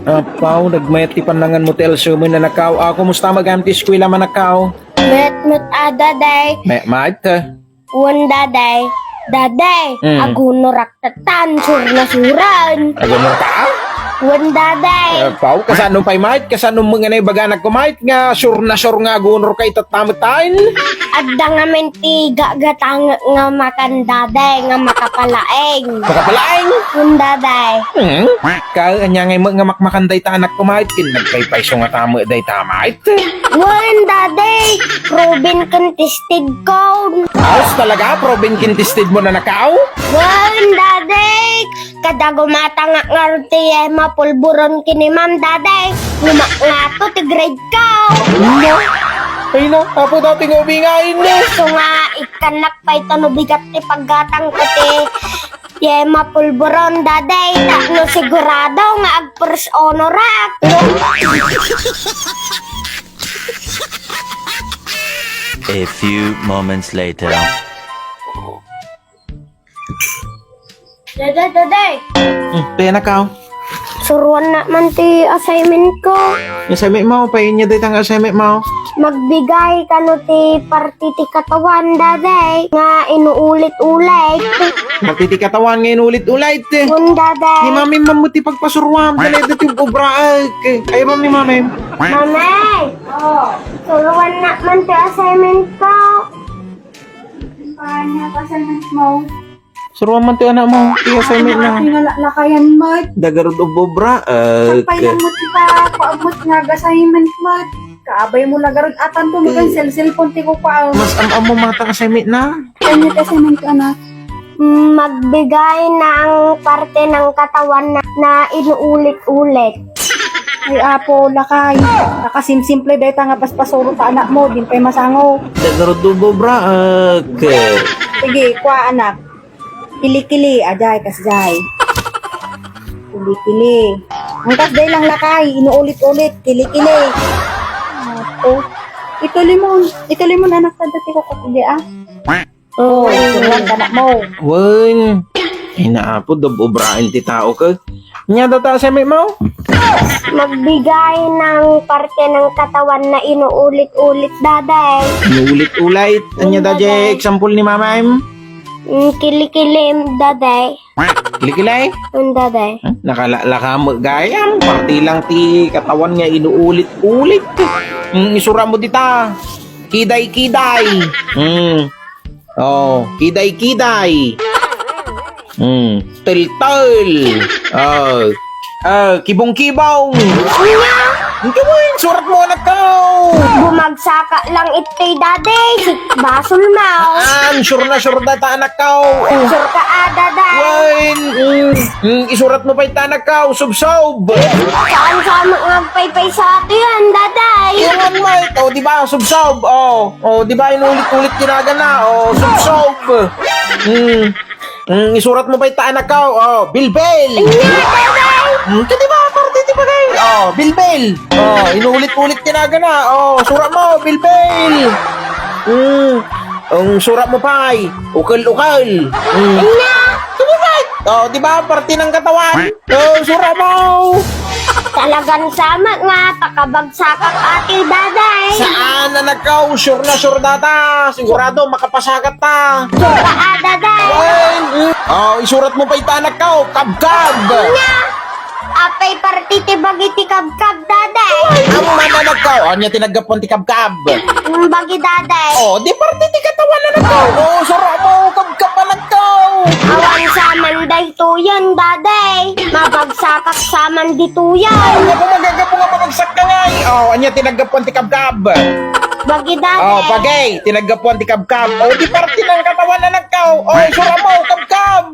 Apaw, nagmayat ti panangan motel sumo na nakaw. Kumusta magamti eskwela manakaw? Met daday. Mait ka. Wan daday. Daday, aguno raktatan, surna-suran. Agano ka? Wan daday. Apaw, kasano pa'y mait? Kasano mga na ibaganag ko mait nga sure nga agunor kay tatamatain? Adda nga menti gagatang nga makan daday, nga makapalaeng. Makapalaeng? Wan daday. Kanya nga makmakanday ta anak ko mait. Kinagpaypayso nga tamo day tamait. Wan daday, Robin contested ko. Aos talaga, probin kintisted mo na nakaw? Wan daday, kada gumata nga ngarti mapulburon kini ma'am daday. Lumaknato ti grade ko. Ay na, apo dating ubingain na. So nga, ikanak pa ito no bigat ti paggatang ko ti mapulburon daday. No sigurado nga ag-first honor ak. A few moments later. Daday. Kaya nakaw. Suruan na man ti assignment ko. Assignment mo, pahin niya ditang assignment mo. Magbigay ka no ti parti ti katawan daday. Nga inuulit-ulit. Magtiti katawan ngayon ulit-ulit. Kung daday. Ni mami mamuti pagpasuruan. Dali dito yung obraag. Ay mami mami. Mamay! Suruan na man ti assignment ko. Paano ka assignment mo? Suruan man ti anak mo. Ti assignment na. Lakayan mo. Dagarod o obraag. Sakpay lang mo ti pa. Paabot nga assignment mo. Kaabay mo lagarod atan tulugan cellphone ti ko pa. Mas am mo mga assignment na. Kanya assignment ka na. Magbigay ng parte ng katawan na inuulit-ulit. Ay apo, lakay. Nakasimple dahil nga paspasuro ta anak mo. Din pa'y masango. Dagarod o obraag. Sige, kwa anak. Kili-kili. Ajay, kasjay. Kili-kili. Ang kasday lang lakay. Inuulit-ulit. Kili-kili. Apo. Ituloy mo anak ka dati ko kapili ah. Oh, suruan ka anak mo. Wen. Ay naapo, obrain ti tao ka. Nya data assignment mo? Magbigay ng parte ng katawan na inuulit-ulit daday. Inuulit-ulit. Anya daje example ni mama. Kili-kilim daday. Kilikilay? Daday. Nakalaka mo gayam. Parti lang ti katawan nga inuulit-ulit. Isura mo dita. Kiday-kiday. Oh, kiday-kiday. Tel-tel. Kibong-kibong. Ang gawin, surat mo anak ko. Bumagsaka lang ito'y daday. Basol mo. Sure na sure data anak ko. Sure ka daday. Wine. Isurat mo pa yung anak ko. Subsob. Saan nga magpaypay sa ato yan daday. Yan mate. O, di ba? Subsob. O, di ba? Inulit-ulit ginagana. O, subsob. Isurat mo pa yung anak ko. O, bilbel. Daday. Di ba? Parte di ba kayo? Oh, bilbel. Oh, inuulit-ulit kinagana. Oh, surat mo, bilbel. Ang surat mo pa ay ukal-ukal. Tumibay. Oh, di ba? Parte ng katawan. Oh, surat mo. Talagang sama nga, takabagsakak ati daday. Saan na nagkaw? Sure na sure data. Sigurado makapasagat ta. Sure ka daday. Oh, isurat mo pa itanak ka. Kabkab. Apay parti ti bagiti kabkab daday. Ang mananag ka. O, niya tinagapon ti kabkab. Bagi daday. Oh, di parte ti katawan na nagkaw. Oh, sura mo. Kabkab pa nagkaw. Awan saman day tuyan daday. Mabagsakak saman di tuyan. Ano ko magagapo nga mamagsak ka nga. Oh, niya tinagapon ti kabkab. Bagi daday. Oh, bagay. Tinagapon ti kabkab. Oh, di parte ng katawan na nagkaw. Oh, sura mo. Kabkab.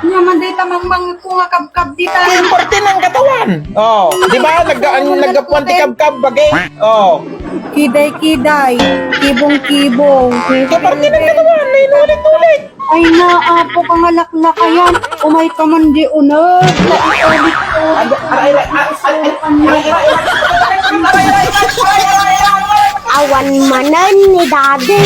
Naman day tamang ko nga kabkab dita. Yung parte ng katawan. Oh, di ba? Nagapon ti kabkab. Bagay. Oh. Kiday-kiday. Kibong-kibong. Ito parte ng katawan. May inulit-ulit. Ay naapo ka nga laklakayan. Umay ka man di unod. Awan manan ni daddy.